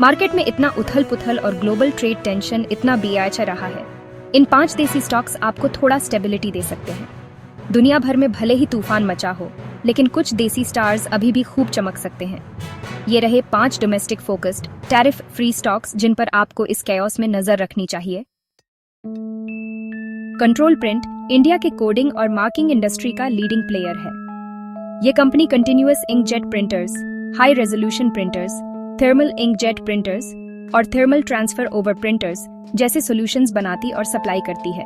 Market में इतना उथल पुथल और ग्लोबल ट्रेड टेंशन इतना बेआचा रहा है, इन 5 देसी स्टॉक्स आपको थोड़ा स्टेबिलिटी दे सकते हैं। दुनिया भर में भले ही तूफान मचा हो, लेकिन कुछ देसी स्टार्स अभी भी खूब चमक सकते हैं। ये रहे 5 domestic focused tariff free stocks जिन पर आपको इस कैओस में नजर रखनी चाहिए। कंट्रोल प्रिंट इंडिया के कोडिंग और मार्किंग इंडस्ट्री का लीडिंग प्लेयर है। ये company continuous inkjet printers, high resolution printers, thermal inkjet printers और थर्मल ट्रांसफर ओवर प्रिंटर्स जैसे सॉल्यूशंस बनाती और सप्लाई करती है।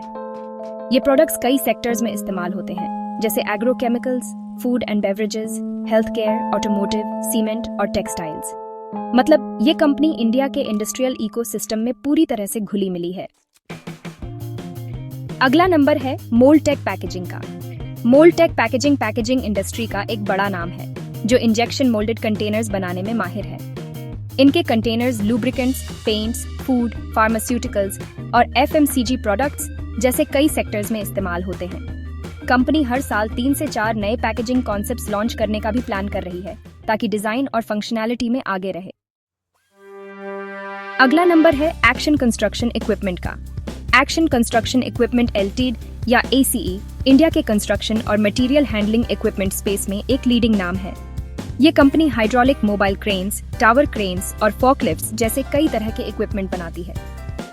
ये प्रोडक्ट्स कई सेक्टर्स में इस्तेमाल होते हैं, जैसे agrochemicals, food and beverages, health care, automotive, cement और टेक्सटाइल्स। मतलब ये कंपनी इंडिया के इंडस्ट्रियल इकोसिस्टम में पूरी तरह से घुली मिली है। अगला नंबर है मोल्टेक पैकेजिंग का। मोल्टेक पैकेजिंग इंडस्ट्री का एक बड़ा नाम है, जो इंजेक्शन मोल्डेड कंटेनर्स बनाने में माहिर है। इनके containers lubricants, paints, food, pharmaceuticals और एफएमसीजी प्रोडक्ट्स जैसे कई सेक्टर्स में इस्तेमाल होते हैं। कंपनी हर साल 3 से 4 नए पैकेजिंग कॉन्सेप्ट्स लॉन्च करने का भी प्लान कर रही है, ताकि डिजाइन और फंक्शनैलिटी में आगे रहे। अगला नंबर है एक्शन कंस्ट्रक्शन इक्विपमेंट का। एक्शन कंस्ट्रक्शन इक्विपमेंट एलटीडी या एसीई इंडिया के कंस्ट्रक्शन और मटेरियल हैंडलिंग इक्विपमेंट स्पेस में एक लीडिंग नाम है। ये company hydraulic mobile cranes, tower cranes और फॉकलिफ्ट्स जैसे कई तरह के इक्विपमेंट बनाती है।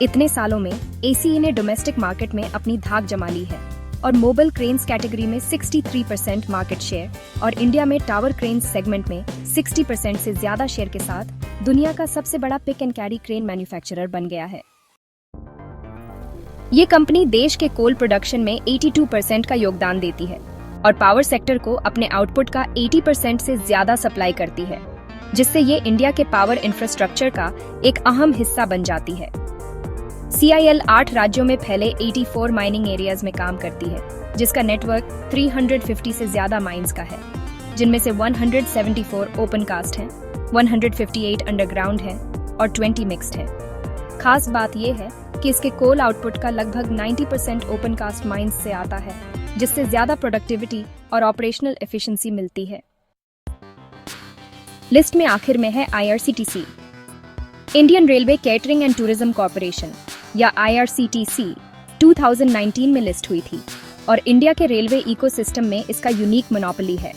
इतने सालों में एसीई ने डोमेस्टिक मार्केट में अपनी धाक जमा ली है और मोबाइल क्रेन्स कैटेगरी में 63% मार्केट शेयर और इंडिया में टावर क्रेन्स सेगमेंट में 60% से ज्यादा शेयर के साथ दुनिया का सबसे बड़ा pick and carry crane manufacturer बन गया है। ये कंपनी देश के कोल प्रोडक्शन में 82% का योगदान देती है और पावर सेक्टर को अपने आउटपुट का 80% से ज्यादा सप्लाई करती है, जिससे ये इंडिया के पावर इंफ्रास्ट्रक्चर का एक अहम हिस्सा बन जाती है। CIL 8 राज्यों में फैले 84 माइनिंग एरियाज में काम करती है, जिसका नेटवर्क 350 से ज्यादा माइंस का है, जिनमें से 174 ओपन कास्ट हैं, 158 अंडरग्राउंड हैं और 20 मिक्स्ड हैं। खास बात यह है कि इसके कोल आउटपुट का लगभग 90% ओपन कास्ट माइंस से आता है, जिससे ज्यादा प्रोडक्टिविटी और ऑपरेशनल एफिशिएंसी मिलती है। लिस्ट में आखिर में है IRCTC। Indian railway catering and tourism corporation या IRCTC 2019 में लिस्ट हुई थी और इंडिया के रेलवे इकोसिस्टम में इसका यूनिक मोनोपोली है।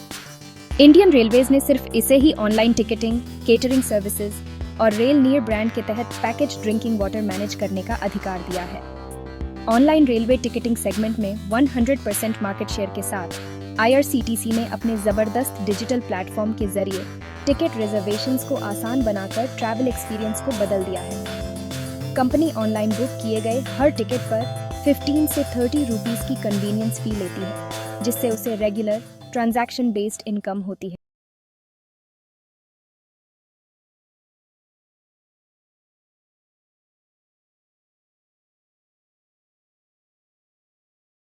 इंडियन रेलवेज ने सिर्फ इसे ही ऑनलाइन टिकटिंग, केटरिंग सर्विसेज और रेल नियर ब्रांड के तहत पैकेज ड्रिंकिंग वाटर मैनेज करने का अधिकार दिया है। ऑनलाइन रेलवे टिकटिंग सेगमेंट में 100% मार्केट शेयर के साथ IRCTC ने अपने जबरदस्त डिजिटल प्लेटफॉर्म के जरिए टिकट रिजर्वेशंस को आसान बनाकर ट्रैवल एक्सपीरियंस को बदल दिया है। कंपनी ऑनलाइन बुक किए गए हर टिकट पर 15 से 30 रुपीस की कन्वीनियंस फी लेती है, जिससे उसे रेगुलर ट्रांजैक्शन बेस्ड इनकम होती है।